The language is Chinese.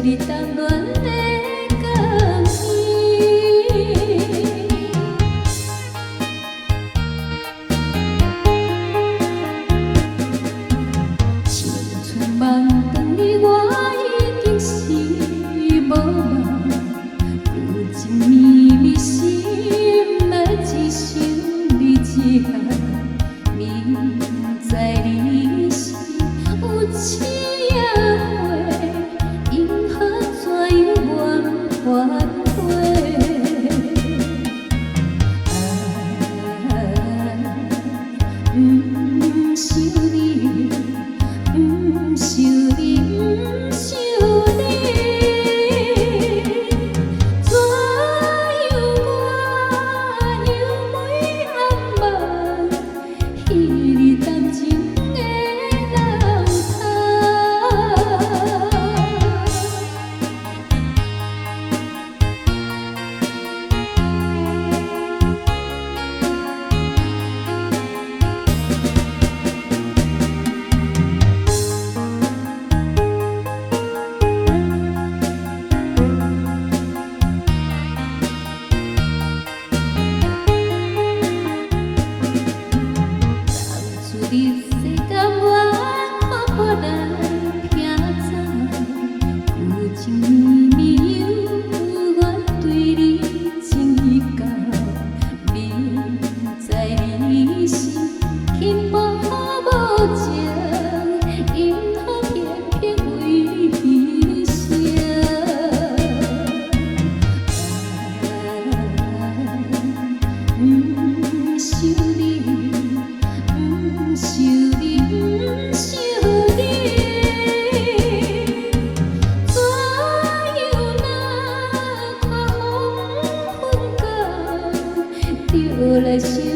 你谈恋的感觉。青春梦断你，我已经是无梦。旧情绵绵心的一首离情，明知你是有情的花，因何怎样愿反悔？不想你，不想你，不想你。怎样我犹未暗梦，彼日谈情的人你世间我看破咱拼早，旧情绵绵犹原对你情意厚，明知你是轻薄无情，因何偏偏为你伤？不想你。不想你，不想你，怎样若看风分割，就来相。